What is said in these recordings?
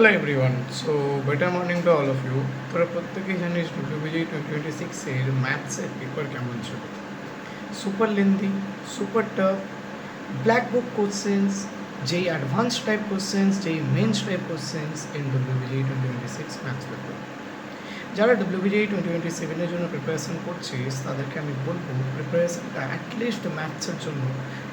Hello everyone, so better morning to all of you. তোরা প্রত্যেকেই জানিস ডব্লিউবিজি 2026-এর ম্যাথসের পেপার কেমন ছিল। Super lengthy, super tough, black book questions, যেই অ্যাডভান্স টাইপ কোশ্চেন্স, যেই mains type questions in WBG 2026 maths paper. যারা ডব্লিউবিজি 2027-এর জন্য প্রিপারেশন করছিস তাদেরকে আমি বলবো প্রিপারেশনটা অ্যাটলিস্ট ম্যাথসের জন্য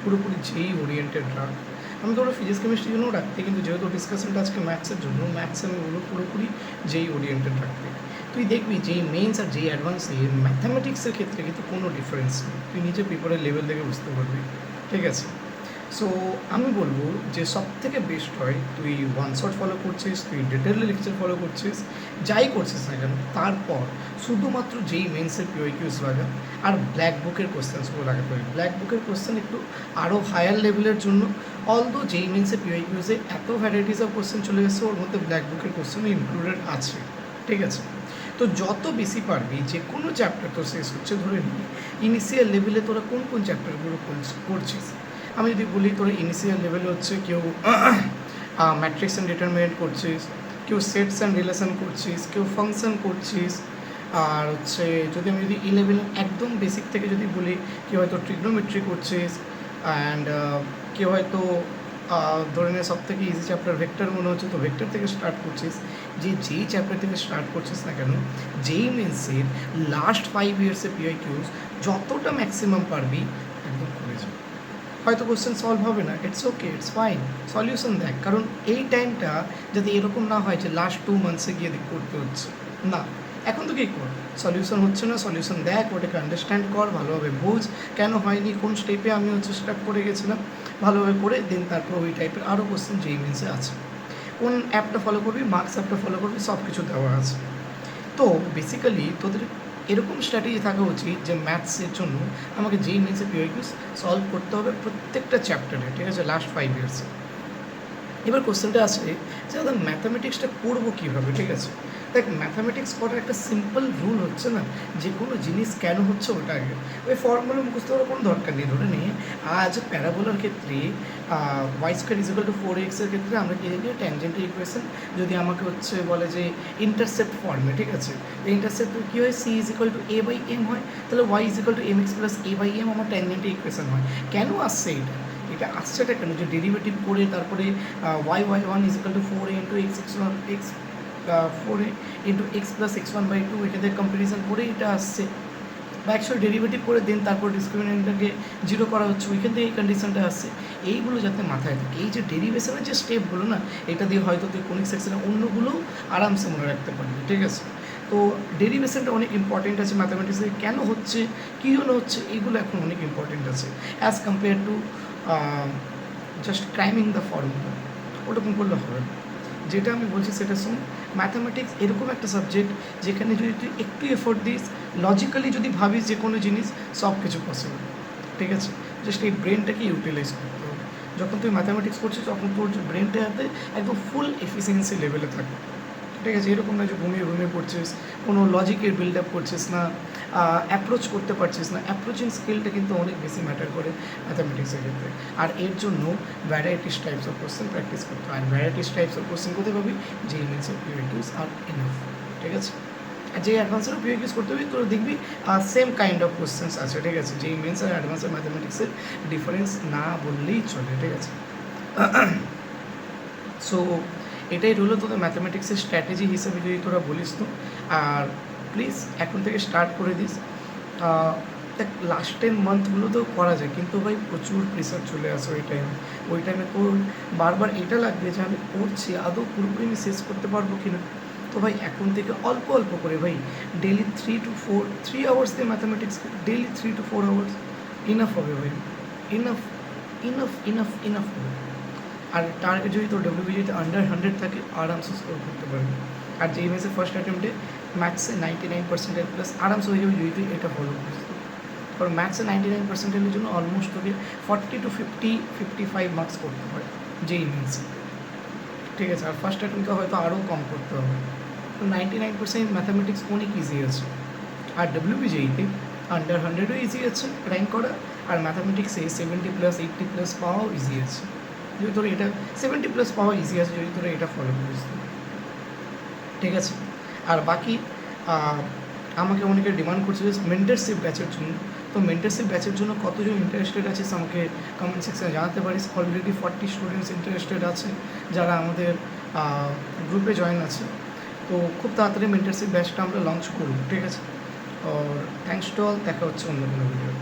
পুরোপুরি যেই ওরিয়েন্টেড রাখ। আমি তো ওরা ফিজিক্স কেমিস্ট্রির জন্যও রাখতে, কিন্তু যেহেতু ডিসকাশনটা আজকে ম্যাথসের জন্য, ম্যাথস আমি বলবো পুরোপুরি যেই ওরিয়েন্টেড রাখতে। তুই দেখবি যেই মেন্স আর যেই অ্যাডভান্সে ম্যাথামেটিক্সের ক্ষেত্রে কিন্তু কোনো ডিফারেন্স নেই, তুই নিজে পেপারের লেভেল থেকে বুঝতে পারবি। ঠিক আছে, সো আমি বলবো যে সব থেকে বেস্ট হয় তুই ওয়ান শট ফলো করছিস, তুই ডিটেলে লেকচার ফলো করছিস, যাই করছিস না কেন, তারপর শুধুমাত্র যেই মেন্সের পিওইকিউস লাগা আর ব্ল্যাক বুকের কোশ্চেন্সগুলো লাগাতে হবে। ব্ল্যাক বুকের কোশ্চেন একটু আরও হায়ার লেভেলের জন্য, অলদো যেই মেন্সের পিওইকিউসে এত ভ্যারাইটিস অফ কোশ্চেন চলে এসেছে, ওর মধ্যে ব্ল্যাক বুকের কোশ্চেনও ইনক্লুডেড আছে। ঠিক আছে, তো যত বেশি পারবি যে কোনো চ্যাপ্টার তো শেষ হচ্ছে, ধরে নিই ইনিশিয়াল লেভেলে তোরা কোন কোন চ্যাপ্টারগুলো করছিস। আমি যদি বলি তোরা ইনিশিয়াল লেভেলে হচ্ছে কেউ ম্যাট্রিক্স অ্যান্ড ডিটারমিনেন্ট করছিস, কেউ সেটস অ্যান্ড রিলেশন করছিস, কেউ ফাংশন করছিস, আর হচ্ছে যদি আমি যদি ইলেভেন একদম বেসিক থেকে যদি বলি, কেউ হয়তো ট্রিগনোমেট্রি করছিস, অ্যান্ড কেউ হয়তো ধরে নে সব থেকে ইজি চ্যাপ্টার ভেক্টর মনে হচ্ছে, তো ভেক্টর থেকে স্টার্ট করছিস। যেই চ্যাপ্টার থেকে স্টার্ট করছিস না কেন, যেই মেন্সের লাস্ট 5 ইয়ার্সের পিআইকিউস যতটা ম্যাক্সিমাম পারবি একদম করে যাবে। হয়তো কোশ্চেন সলভ হবে না, it's okay, it's fine, solution দেখ। কারণ এই টাইমটা যাতে এরকম না হয় যে লাস্ট 2 মান্থসে গিয়ে করতে হচ্ছে না, এখন তো কী কর, সলিউশন হচ্ছে না, সলিউশন দেখ, ওটাকে আন্ডারস্ট্যান্ড কর, ভালোভাবে বুঝ কেন হয়নি, কোন স্টেপে আমি হচ্ছে স্টার্ট করে গেছিলাম, ভালোভাবে করে দেন তারপর ওই টাইপের আরও কোশ্চেন যেই মিনসে আছে, কোন অ্যাপটা ফলো করবি, মার্কস অ্যাপটা ফলো করবি, সব কিছু দেওয়া আছে। তো বেসিক্যালি তোদের এরকম স্ট্র্যাটেজি থাকা উচিত যে ম্যাথসের জন্য আমাকে যেই মেন্সে পিওইকিউস সলভ করতে হবে প্রত্যেকটা চ্যাপ্টারে। ঠিক আছে, লাস্ট 5 ইয়ার্সে। এবার কোশ্চেনটা আসে যে দাদা ম্যাথামেটিক্সটা করবো কীভাবে। ঠিক আছে, দেখ ম্যাথামেটিক্স করার একটা সিম্পল রুল হচ্ছে না, যে কোনো জিনিস কেন হচ্ছে ওটা আগে, ওই ফর্মুলা মুখস্থ করার কোনো দরকার নেই। ধরে নিয়ে আজ প্যারাবোলার ক্ষেত্রে Y square is equal to 4x এর ক্ষেত্রে আমরা কী জানি ট্যানজেন্টাল ইকুয়েশন, যদি আমাকে হচ্ছে বলে যে ইন্টারসেপ্ট ফর্মে, ঠিক আছে, ইন্টারসেপ্ট কী হয়, C is equal to A by M হয়, তাহলে Y is equal to M X plus A by M আমার ট্যানজেন্টাল ইকুয়েশন হয়। কেন আসছে এটা, এটা আসছেটা কেন, যে ডেরিভেটিভ করে তারপরে Y Y one is equal to 4a into X X one X 4a into X plus X one by two, এটাতে কম্পারিজন করে এটা আসছে, বা অ্যাকচুয়াল ডেরিভেটিভ করে দেন তারপর ডিসক্রিমিনেন্টটাকে জিরো করা হচ্ছে, ওইখান থেকে এই কন্ডিশনটা আসছে। এইগুলো যাতে মাথায় থাকে, এই যে ডেরিভেশনের যে স্টেপগুলো না, এটা দিয়ে হয়তো তুই কোনিক সেকশনে অন্যগুলো আরামসে মনে রাখতে পারবি। ঠিক আছে, তো ডেরিভেশনটা অনেক ইম্পর্টেন্ট আছে ম্যাথামেটিক্সে, কেন হচ্ছে, কী জন্য হচ্ছে, এইগুলো এখন অনেক ইম্পর্টেন্ট আছে as compare to just cramming the formula. ওরকম করলে হবে না, যেটা আমি বলছি সেটা শুন। ম্যাথামেটিক্স এরকম একটা সাবজেক্ট যেখানে যদি তুই একটু এফোর্ট দিস, লজিক্যালি যদি ভাবিস যে কোনো জিনিস, সব কিছু পসিবল। ঠিক আছে, জাস্ট এই ব্রেনটাকে ইউটিলাইজ করতে হবে। যখন তুই ম্যাথামেটিক্স করছিস তখন তোর ব্রেনটা যাতে একদম ফুল এফিসিয়েন্সি লেভেলে থাকে। ঠিক আছে, এরকম না যে ঘুমিয়ে ঘুমিয়ে পড়ছিস, কোনো লজিকের বিল্ড আপ করছিস না, অ্যাপ্রোচ করতে পারছিস না। অ্যাপ্রোচিং স্কিলটা কিন্তু অনেক বেশি ম্যাটার করে ম্যাথামেটিক্সের ক্ষেত্রে। আর এর জন্য varieties types of question practice করতে হয়। আর ভ্যারাইটিস টাইপস অফ কোশ্চেন কোথায় পাবি, যে ইমেন্স অফ পিওইকিউস আর ইনাফ। ঠিক আছে, আর যে অ্যাডভান্সেরও পিওইকিউস করতে হবে তোর দেখবি সেম কাইন্ড অফ কোশ্চেন্স আছে। ঠিক আছে, যে ইমেন্স আর অ্যাডভান্সের ম্যাথামেটিক্সের ডিফারেন্স না বললেই চলে। ঠিক আছে, সো এটাই রইল তোদের ম্যাথামেটিক্সের স্ট্র্যাটেজি হিসেবে যদি তোরা বলিস তো। আর প্লিজ এখন থেকে স্টার্ট করে দিস। দেখ লাস্ট 10 মান্থগুলোতেও করা যায়, কিন্তু ভাই প্রচুর প্রেশার চলে আসে ওই টাইমে তোর বারবার এটা লাগবে যে আমি পড়ছি, আদৌ পুরোপুরি আমি শেষ করতে পারবো কি না। তো ভাই এখন থেকে অল্প অল্প করে ভাই ডেলি 3 আওয়ার্স দিয়ে mathematics, daily 3 to 4 hours enough হবে ভাই, ইনাফ ইনাফ ইনাফ ইনাফ হবে। আর টার্গেট যদি তোর ডব্লিউবিজিতে আন্ডার 100 থাকে, আরামসে স্কোর করতে পারবি। আর যে এমএসের ফার্স্ট অ্যাটেম্পটে ম্যাথসে 99% প্লাস আরামসে হয়ে যাবে যদি তুই এটা ফলো করিস। কারণ ম্যাথসে 99%-এর জন্য অলমোস্ট তোকে 40 to 55 মার্কস করতে হয় যেই মিনসে। ঠিক আছে, আর ফার্স্ট অ্যাটেম্পটে হয়তো আরও কম করতে হবে। তো 99% ম্যাথামেটিক্স অনেক ইজি আছে। আর ডব্লিউবিজিতে আন্ডার 100ও ইজি আছে র্যাঙ্ক করা, আর ম্যাথামেটিক্সে 70+, 80+ পাওয়াও ইজি আছে যদি তোরা এটা 70+ পাওয়া ইজি আছে যদি তোরা এটা ফলো করিস। ঠিক আছে। আর বাকি আমাকে অনেকে ডিমান্ড করছে যে মেন্টরশিপ ব্যাচের জন্য। তো মেন্টরশিপ ব্যাচের জন্য কতজন ইন্টারেস্টেড আছিস আমাকে কমেন্ট সেকশনে জানাতে পারিস। অলরেডি 40 স্টুডেন্টস ইন্টারেস্টেড আছে যারা আমাদের গ্রুপে জয়েন আছে। তো খুব তাড়াতাড়ি মেন্টরশিপ ব্যাচটা আমরা লঞ্চ করব, ঠিক আছে। আর থ্যাঙ্কস টু অল, দেখা হচ্ছে অন্য কোনো ভিডিও।